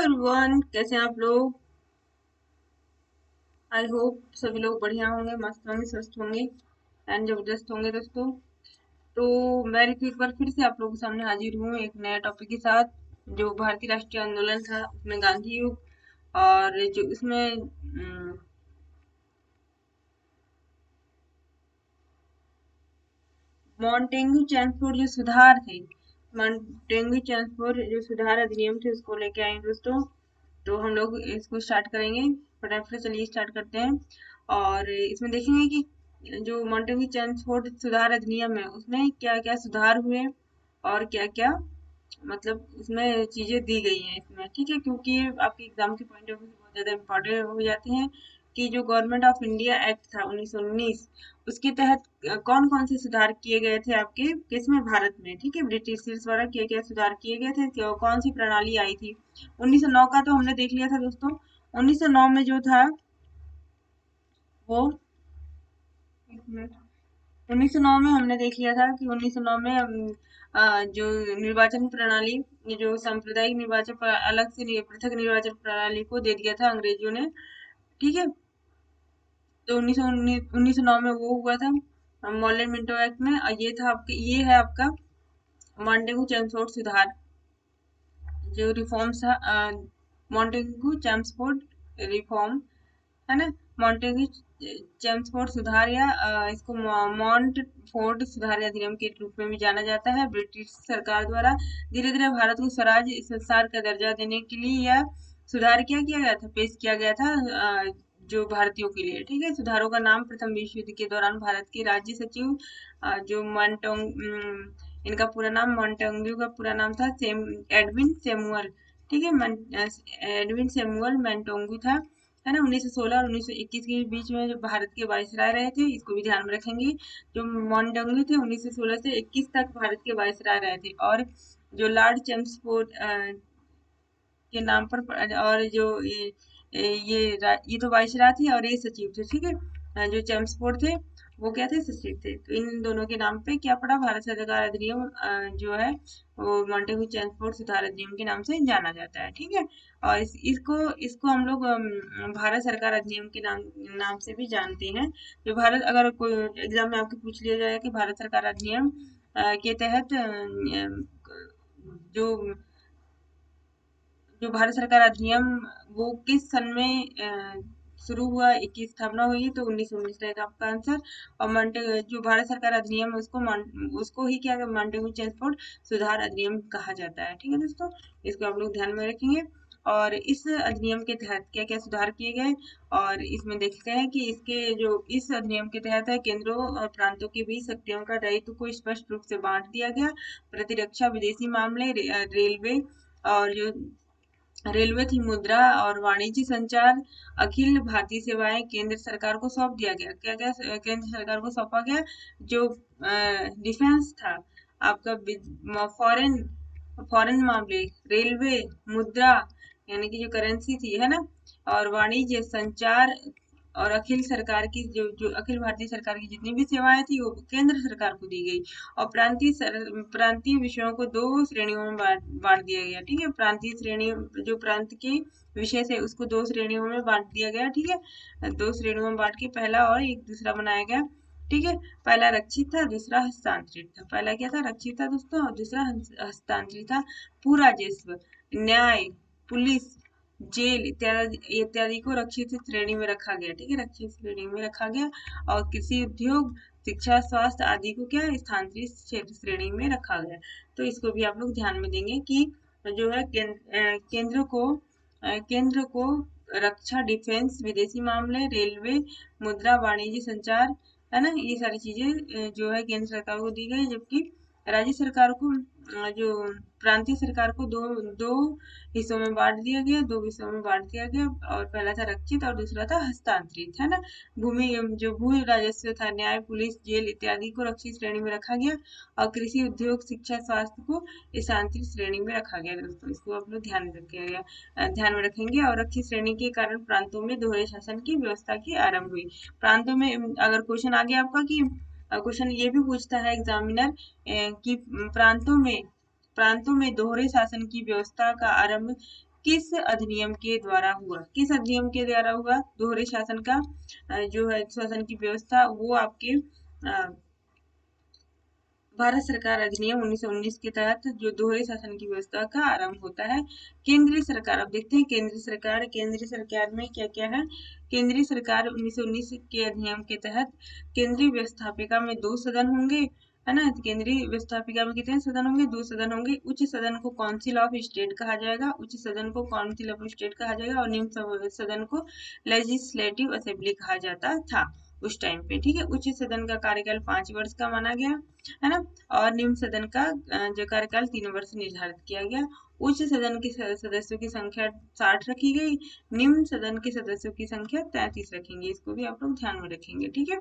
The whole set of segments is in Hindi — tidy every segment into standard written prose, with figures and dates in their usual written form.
एवरीवन, कैसे हैं आप लोग। आई होप सभी लोग बढ़िया होंगे, मस्त होंगे, स्वस्थ होंगे एंड जबरदस्त होंगे दोस्तों। तो मैं रितु एक बार फिर से आप लोगों के सामने हाजिर हूँ एक नया टॉपिक के साथ। जो भारतीय राष्ट्रीय आंदोलन था उसमें गांधी युग और जो इसमें मॉन्टेग्यू चैम्सफोर्ड जो सुधार थे, मॉन्टेग्यू चैम्सफोर्ड जो सुधार अधिनियम थे उसको लेके आए हैं दोस्तों। तो हम लोग इसको स्टार्ट करेंगे, फटाफट से चलिए स्टार्ट करते हैं। और इसमें देखेंगे कि जो मॉन्टेग्यू चैम्सफोर्ड सुधार अधिनियम है उसमें क्या क्या सुधार हुए और क्या क्या मतलब उसमें चीजें दी गई हैं इसमें, ठीक है, क्योंकि आपके एग्जाम के पॉइंट ऑफ व्यू से बहुत ज्यादा इम्पोर्टेंट हो जाते हैं कि जो गवर्नमेंट ऑफ इंडिया एक्ट था 1919 उसके तहत कौन कौन से सुधार किए गए थे आपके किसमें, भारत में, ठीक है, ब्रिटिशर्स द्वारा क्या क्या सुधार किए गए थे, कौन सी प्रणाली आई थी। 1909 का तो हमने देख लिया था दोस्तों। 1909 में जो था वो, एक मिनट, 1909 में हमने देख लिया था कि 1909 में जो निर्वाचन प्रणाली, ये जो सांप्रदायिक निर्वाचन अलग से पृथक निर्वाचन प्रणाली को दे दिया था अंग्रेजों ने, ठीक है। तो 1909 में वो हुआ था मॉर्लेट मिंटो एक्ट में। और ये था आपके, ये है आपका मॉन्टेगू चेम्सफोर्ड सुधार, जो रिफॉर्म्स था मॉन्टेगू चेम्सफोर्ड रिफॉर्म, है ना। मॉन्टेग्यू चेम्सफोर्ड सुधार या इसको मॉन्टफोर्ड सुधार अधिनियम के रूप में भी जाना जाता है। ब्रिटिश सरकार द्वारा धीरे धीरे भारत को स्वराज संस्थान का दर्जा देने के लिए यह सुधार क्या किया गया था, पेश किया गया था जो भारतीयों के लिए, ठीक है। सुधारों का नाम प्रथम विश्व युद्ध के दौरान भारत के राज्य सचिव जो इनका पूरा नाम, मॉन्टेग्यू का पूरा नाम था एडविन सेमुअल, ठीक है, एडविन सेमुअल मैन्टेग्यू था, है ना। 1916 और 1921 के बीच में जो भारत के वायसराय रहे थे, इसको भी ध्यान में रखेंगे। जो मॉन्टेग्यू थे 1916 से 21 तक भारत के वायसराय रहे थे। और जो लॉर्ड चेम्सफोर्ड के नाम पर और जो ये तो वायसराय थे और ये सचिव थे, ठीक है। जो चेम्सफोर्ड थे वो क्या थे, सचिव थे। तो इन दोनों के नाम पे क्या पड़ा, भारत सरकार अधिनियम जो है वो मॉन्टेग्यू चेम्सफोर्ड सुधार अधिनियम के नाम से जाना जाता है, ठीक है। और इसको इसको हम लोग भारत सरकार अधिनियम के नाम नाम से भी जानते हैं। जो भारत, अगर कोई एग्जाम में आपको पूछ लिया जाए कि भारत सरकार अधिनियम के तहत जो जो भारत सरकार अधिनियम वो किस सन में शुरू हुआ, इसकी स्थापना हुई, तो 1919 रहेगा आपका आंसर। और जो भारत सरकार अधिनियम है उसको उसको ही क्या मॉन्टेग्यू चेम्सफोर्ड सुधार अधिनियम कहा जाता है, ठीक है दोस्तों। इसको आप लोग ध्यान में रखेंगे। और इस अधिनियम के तहत क्या क्या सुधार किए गए, और इसमें देखते हैं कि इसके जो इस अधिनियम के तहत है केंद्रों और प्रांतों के बीच शक्तियों का दायित्व को स्पष्ट रूप से बांट दिया गया। प्रतिरक्षा, विदेशी मामले, रेलवे और जो रेलवे थी, मुद्रा और वाणिज्य संचार, अखिल भारतीय सेवाएं केंद्र सरकार को सौंप दिया गया। क्या क्या केंद्र सरकार को सौंपा गया, जो डिफेंस था आपका, फॉरेन फॉरेन मामले, रेलवे, मुद्रा यानी कि जो करेंसी थी, है ना, और वाणिज्य संचार और अखिल सरकार की जो अखिल भारतीय सरकार की जितनी भी सेवाएं थी वो केंद्र सरकार को दी गई। और प्रांतीय विषयों को दो श्रेणियों में बांट दिया गया, ठीक है। प्रांतीय श्रेणी, जो प्रांत के विषय से उसको दो श्रेणियों में बांट दिया गया, ठीक है। दो श्रेणियों में बांट के पहला और एक दूसरा बनाया गया, ठीक है। पहला रक्षित था, दूसरा हस्तांतरित था। पहला क्या था, रक्षित था दोस्तों, और दूसरा हस्तांतरित था। भू राजस्व, न्याय, पुलिस, जेल इत्यादि इत्यादि को रक्षित श्रेणी में रखा गया, ठीक है, रक्षित श्रेणी में रखा गया। और कृषि, उद्योग, शिक्षा, स्वास्थ्य आदि को क्या स्थानांतरित क्षेत्र श्रेणी में रखा गया। तो इसको भी आप लोग ध्यान में देंगे कि जो है केंद्र को रक्षा, डिफेंस, विदेशी मामले, रेलवे, मुद्रा, वाणिज्य, संचार, है ना, ये सारी चीजें जो है केंद्र सरकार को दी गई। जबकि राज्य सरकार को जो प्रांतीय सरकार को दो दो हिस्सों में बांट दिया गया, दो हिस्सों में बांट दिया गया। और पहला था रक्षित और दूसरा था हस्तांतरित, है ना। भूमि, जो भू राजस्व था, न्याय, पुलिस, जेल इत्यादि को रक्षित श्रेणी में रखा गया। और कृषि, उद्योग, शिक्षा, स्वास्थ्य को स्थानांतरित श्रेणी में रखा गया दोस्तों। इसको आप लोग ध्यान में रखेंगे। और रक्षित श्रेणी के कारण प्रांतों में दोहरे शासन की व्यवस्था की आरंभ हुई। प्रांतों में अगर क्वेश्चन आ गया आपका कि क्वेश्चन ये भी पूछता है एग्जामिनर कि प्रांतों में दोहरे शासन की व्यवस्था का आरंभ किस अधिनियम के द्वारा हुआ? किस अधिनियम के द्वारा हुआ? दोहरे शासन का जो है शासन की व्यवस्था वो आपके भारत सरकार अधिनियम 1919 के तहत जो दोहरे शासन की व्यवस्था का आरंभ होता है। केंद्रीय सरकार, अब देखते हैं केंद्रीय सरकार में क्या क्या है। केंद्रीय सरकार 1919 के अधिनियम के तहत केंद्रीय व्यवस्थापिका में 2 सदन होंगे, है ना। केंद्रीय व्यवस्थापिका में कितने सदन होंगे? 2 सदन होंगे। उच्च सदन को काउंसिल ऑफ स्टेट कहा जाएगा, उच्च सदन को काउंसिल ऑफ स्टेट कहा जाएगा, और निम्न सदन को लेजिस्लेटिव असेंबली कहा जाता था उस टाइम पे, ठीक है। उच्च सदन का कार्यकाल 5 वर्ष का माना गया, है ना, और निम्न सदन का जो कार्यकाल 3 वर्ष निर्धारित किया गया। उच्च सदन के सदस्यों की संख्या 60 रखी गई, निम्न सदन के सदस्यों की संख्या 33 रखेंगे, इसको भी आप लोग ध्यान में रखेंगे, ठीक है।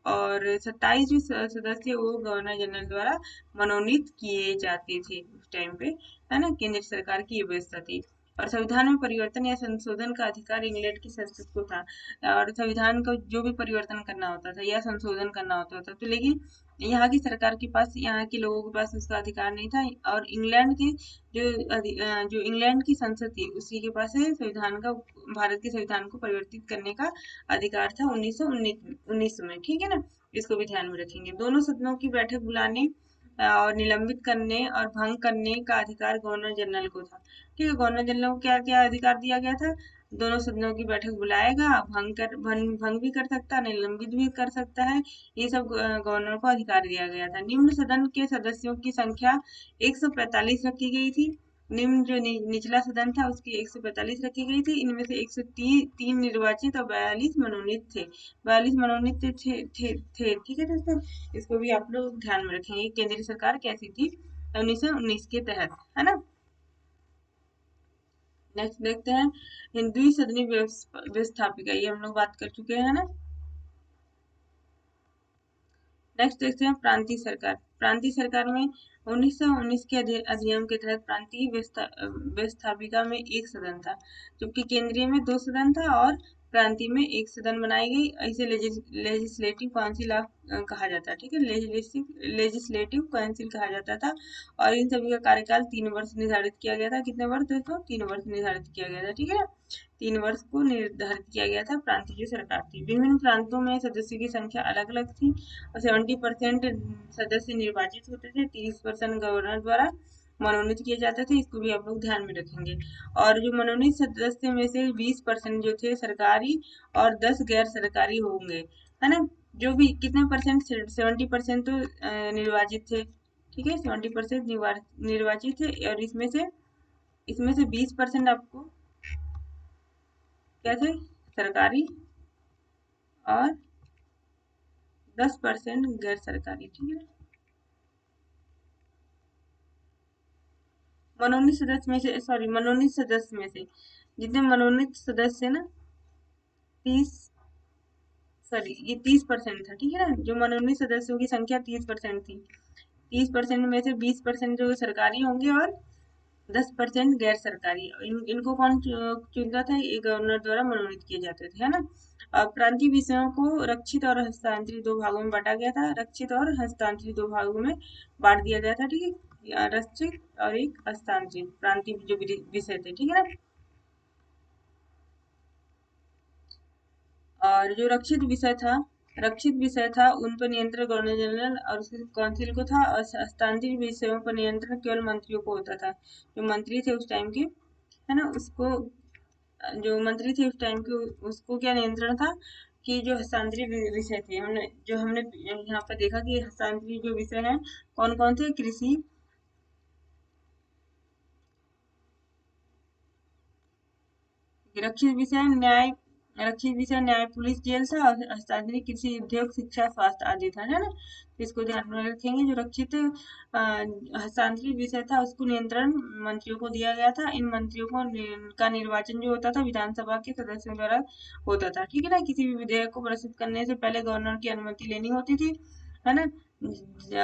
और 27 सदस्य वो गवर्नर जनरल द्वारा मनोनीत किए जाते थे उस टाइम पे, है ना। केंद्र सरकार की ये व्यवस्था थी। और संविधान में परिवर्तन या संशोधन का अधिकार इंग्लैंड की संसद को था। और संविधान का जो भी परिवर्तन करना होता था या संशोधन करना होता था, तो लेकिन यहाँ की सरकार के पास, यहाँ के लोगों के पास उसका अधिकार नहीं था। और इंग्लैंड की जो इंग्लैंड की संसद थी उसी के पास है संविधान का, भारत के संविधान को परिवर्तित करने का अधिकार था 1919 में, ठीक है ना। इसको भी ध्यान में रखेंगे। दोनों सदनों की बैठक बुलाने और निलंबित करने और भंग करने का अधिकार गवर्नर जनरल को था, ठीक है। गवर्नर जनरल को क्या क्या अधिकार दिया गया था? दोनों सदनों की बैठक बुलाएगा, भंग भी कर सकता है, निलंबित भी कर सकता है, ये सब गवर्नर को अधिकार दिया गया था। निम्न सदन के सदस्यों की संख्या 145 रखी गई थी। निम्न जो निचला सदन था उसकी 145 रखी गई थी। इनमें से 103 निर्वाचित और 42 मनोनीत थे। 42 मनोनीत थे, ठीक है दोस्तों। इसको भी आप लोग ध्यान में रखेंगे। केंद्रीय सरकार कैसी थी 1919 के तहत, है ना। नेक्स्ट देखते हैं हिंदवी सदनी व्यवस्थापिका, ये हम लोग बात कर चुके हैं ना। नेक्स्ट देखते हैं प्रांतीय सरकार। प्रांतीय सरकार में 1919 के अधिनियम के तहत प्रांतीय व्यवस्थापिका में 1 सदन था, जबकि केंद्रीय में 2 सदन था और प्रांतीय में 1 सदन बनाई गई। इसे लेजिस्लेटिव काउंसिल ऑफ कहा जाता है, ठीक है। लेजिस्लेटिव काउंसिल कहा जाता था। और इन सभी का कार्यकाल 3 वर्ष निर्धारित किया गया था। कितने वर्ष दोस्तों? 3 वर्ष निर्धारित किया गया था, ठीक है। 3 वर्ष को निर्धारित किया गया था। प्रांतीय जो सरकार थी, विभिन्न प्रांतों में सदस्यों की संख्या अलग अलग थी। 70% सदस्य निर्वाचित होते थे, 30% गवर्नर द्वारा मनोनीत किए जाते थे, इसको भी आप लोग ध्यान में रखेंगे। और जो मनोनीत सदस्य में से 20% जो थे सरकारी और 10 गैर सरकारी होंगे, है ना। जो भी कितने परसेंट? 70% तो निर्वाचित थे, ठीक है। 70% निर्वाचित थे, और इसमें से 20% आपको क्या थे? सरकारी, और 10% गैर सरकारी, ठीक है। मनोनीत सदस्य में से जितने मनोनीत सदस्य ना 30 ये 30% था, ठीक है ना। जो मनोनीत सदस्यों की संख्या 30% थी। 30% में से 20% जो सरकारी होंगे और 10% गैर सरकारी। इनको कौन चुनता था? ये गवर्नर द्वारा मनोनीत किए जाते थे, है ना। प्रांतीय विषयों को रक्षित और हस्तांतरित 2 भागों में बांटा गया था। रक्षित और हस्तांतरित 2 भागों में बांट दिया गया था, ठीक है। रक्षित और एक हस्तांतरित प्रांतीय जो विषय थे, ठीक है ना। और जो रक्षित विषय था उन पर नियंत्रण गवर्नर जनरल और उसके काउंसिल को था, और हस्तांतरित विषयों पर नियंत्रण केवल मंत्रियों को होता था। जो मंत्री थे उस टाइम के, है ना, जो मंत्री थे उस टाइम के, उसको क्या नियंत्रण था कि जो हस्तांतरित विषय थे, हमने यहाँ पर देखा कि हस्तांतरित जो विषय हैं कौन कौन थे? कृषि, रक्षित विषय न्याय, पुलिस, जेल था। और हस्तांतरित कृषि, उद्योग, शिक्षा, स्वास्थ्य आदि था, है ना। तो इसको ध्यान में रखेंगे। जो रक्षित हस्तांतरित विषय था उसको नियंत्रण मंत्रियों को दिया गया था। इन मंत्रियों का निर्वाचन जो होता था विधानसभा के सदस्यों द्वारा होता था, ठीक है ना। किसी भी विधेयक को प्रस्तुत करने से पहले गवर्नर की अनुमति लेनी होती थी, है ना।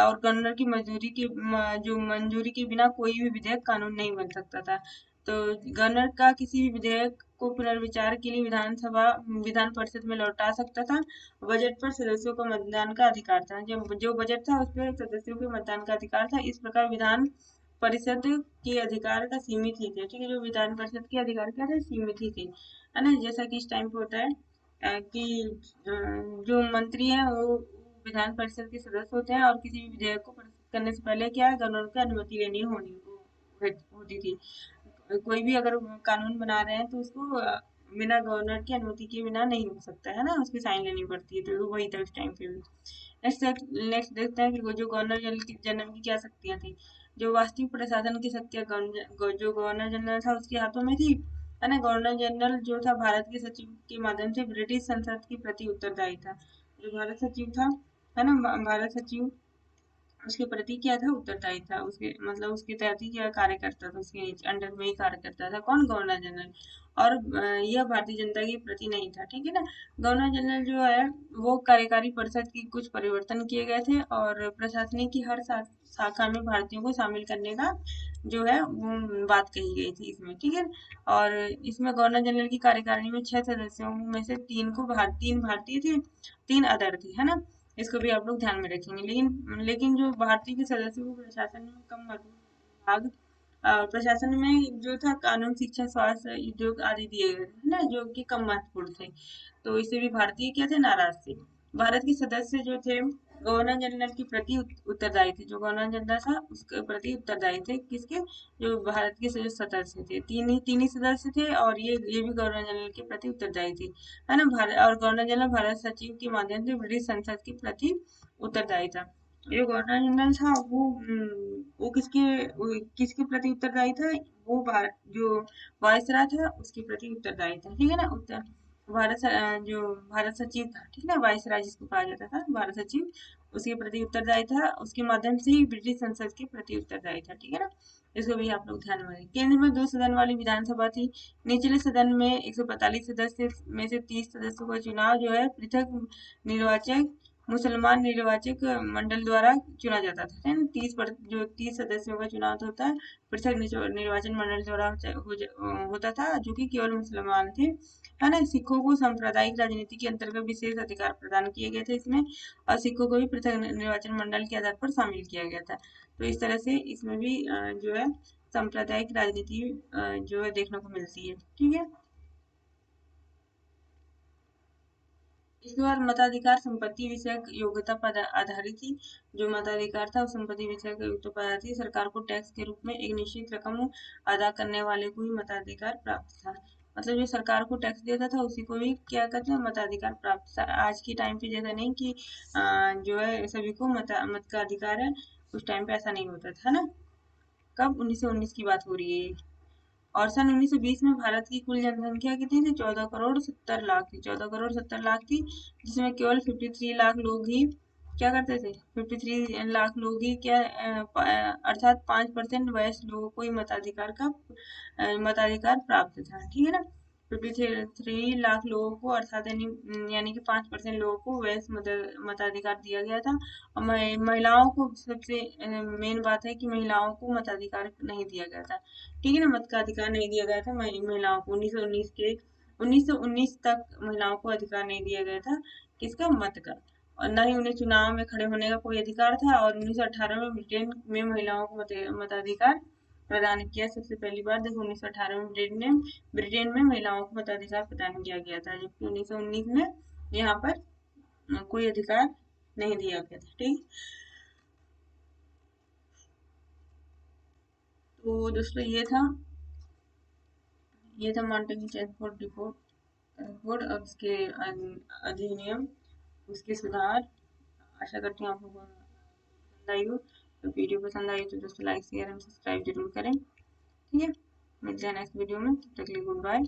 और गवर्नर की मंजूरी के बिना कोई भी विधेयक कानून नहीं बन सकता था। तो गवर्नर का किसी भी विधेयक को पुनर्विचार के लिए विधान परिषद में लौटा सकता था। बजट पर सदस्यों को मतदान का अधिकार था। जो बजट था उस पर सदस्यों के मतदान का अधिकार था। इस प्रकार विधान परिषद के अधिकार का सीमित ही थे, ठीक है, जो विधान परिषद के अधिकार क्या थे, सीमित ही थे, है ना। जैसा कि इस टाइम पे होता है कि जो मंत्री हैं वो विधान परिषद के सदस्य होते हैं, और किसी भी विधेयक को प्रस्तुत करने से पहले क्या है, गवर्नर की अनुमति लेनी होती थी। कोई भी अगर कानून बना रहे हैं तो उसको बिना गवर्नर की अनुमति के बिना नहीं हो सकता, है ना, उसकी साइन लेनी पड़ती है, तो वही था उस टाइम पे भी। नेक्स्ट देखते हैं कि जो गवर्नर जनरल की क्या शक्तियां थी। जो वास्तविक प्रशासन की शक्तियां जो गवर्नर जनरल था उसके हाथों में थी, है ना। गवर्नर जनरल जो था भारत के सचिव के माध्यम से ब्रिटिश संसद के प्रति उत्तरदायी था। जो भारत सचिव था, है ना, भारत सचिव उसके प्रति क्या था, उत्तरदायी था, उसके मतलब उसके तहत ही क्या कार्य करता था, उसके अंडर में ही कार्य करता था, कौन, गवर्नर जनरल। और यह भारतीय जनता के प्रति नहीं था, ठीक है ना। गवर्नर जनरल जो है वो कार्यकारी परिषद की कुछ परिवर्तन किए गए थे, और प्रशासनिक की हर शाखा में भारतीयों को शामिल करने का जो है वो बात कही गई थी इसमें, ठीक है। और इसमें गवर्नर जनरल की कार्यकारिणी में 6 सदस्यों में से तीन भारतीय थे, 3 अदर थे, है ना। इसको भी आप लोग ध्यान में रखेंगे। लेकिन जो भारतीय के सदस्यों को प्रशासन में कम भाग प्रशासन में जो था कानून, शिक्षा, स्वास्थ्य, उद्योग आदि दिए गए थे ना, जो कि कम महत्वपूर्ण थे। तो इससे भी भारतीय क्या थे, नाराज थे। भारत के सदस्य जो थे गवर्नर जनरल के प्रति उत्तरदायी थे। जो गवर्नर जनरल था उसके प्रति उत्तरदायी थे, किसके, जो भारत के जो सदस्य थे, तीन ही सदस्य थे, और ये भी गवर्नर जनरल के प्रति उत्तरदायी थे, है ना। भारत और गवर्नर जनरल भारत सचिव के माध्यम से ब्रिटिश संसद के प्रति उत्तरदायी था। जो गवर्नर जनरल था वो किसके प्रति उत्तरदायी था, वो भारत जो वायसराय था उसके प्रति उत्तरदायी था, ठीक है ना। जो भारत सचिव था, ठीक है ना, वायसराय जिसको कहा जाता था, भारत सचिव, उसके प्रति उत्तरदायी था, उसके माध्यम से ही ब्रिटिश संसद के प्रति उत्तरदायी था, ठीक है ना। इसको भी आप लोग ध्यान में रखें। केंद्र में 2 सदन वाली विधानसभा थी। निचले सदन में 145 सदस्य में से 30 सदस्यों का चुनाव जो है पृथक निर्वाचक मुसलमान निर्वाचक मंडल द्वारा चुना जाता था, है ना। जो 30 सदस्यों का चुनाव होता है पृथक निर्वाचन मंडल द्वारा होता था, जो कि केवल मुसलमान थे, है ना। सिखों को सांप्रदायिक राजनीति के अंतर्गत विशेष अधिकार प्रदान किए गए थे इसमें, और सिखों को भी पृथक निर्वाचन मंडल के आधार पर शामिल किया गया था। तो इस तरह से इसमें भी जो है सांप्रदायिक राजनीति जो है देखने को मिलती है, ठीक है। इसके बाद मताधिकार संपत्ति विषयक योग्यता पर आधारित थी। जो मताधिकार था वो संपत्ति विषयक योग्यता पर आधारित थी। सरकार को टैक्स के रूप में एक निश्चित रकम अदा करने वाले को ही मताधिकार प्राप्त था। मतलब जो सरकार को टैक्स देता था उसी को भी क्या कहते हैं, मताधिकार प्राप्त था। आज के टाइम पे जैसा नहीं कि जो है सभी को मत का अधिकार है, उस टाइम पे ऐसा नहीं होता था, है ना। कब, 1919 की बात हो रही है। और सन 1920 में भारत की कुल जनसंख्या कितनी थी, 14 करोड़ 70 लाख थी, 14 करोड़ 70 लाख थी, जिसमें केवल 53 लाख लोग ही क्या करते थे, 53 लाख लोग ही क्या अर्थात 5% वयस्क लोगों को ही मताधिकार प्राप्त था, ठीक है ना। 53 लाख लोगों को अर्थात यानी कि 5% लोगों को वयस्क मताधिकार दिया गया था। और महिलाओं को सबसे मेन बात है कि महिलाओं को मताधिकार नहीं दिया गया था, ठीक है ना। मत का अधिकार नहीं दिया गया था महिलाओं को। 1919 तक महिलाओं को अधिकार नहीं दिया गया था, किसका, मत का। और न ही उन्हें चुनाव में खड़े होने का कोई अधिकार था। और 1918 में ब्रिटेन में महिलाओं को मताधिकार प्रदान किया। सबसे पहली बार देखो 1918 में ब्रिटेन में महिलाओं को मताधिकार प्रदान किया गया था, जबकि 1919 में यहाँ पर कोई अधिकार नहीं दिया गया था, ठीक। तो दोस्तों ये था मॉन्टेग्यू चेमस्फोर्ड रिपोर्ट और उसके अधिनियम, उसके सुधार। आशा करती हूँ आप लोगों को पसंद आई हो। तो वीडियो पसंद आई तो दोस्तों लाइक शेयर एंड सब्सक्राइब जरूर करें, ठीक है। मिलते हैं नेक्स्ट वीडियो में, तब तक के लिए गुड बाय।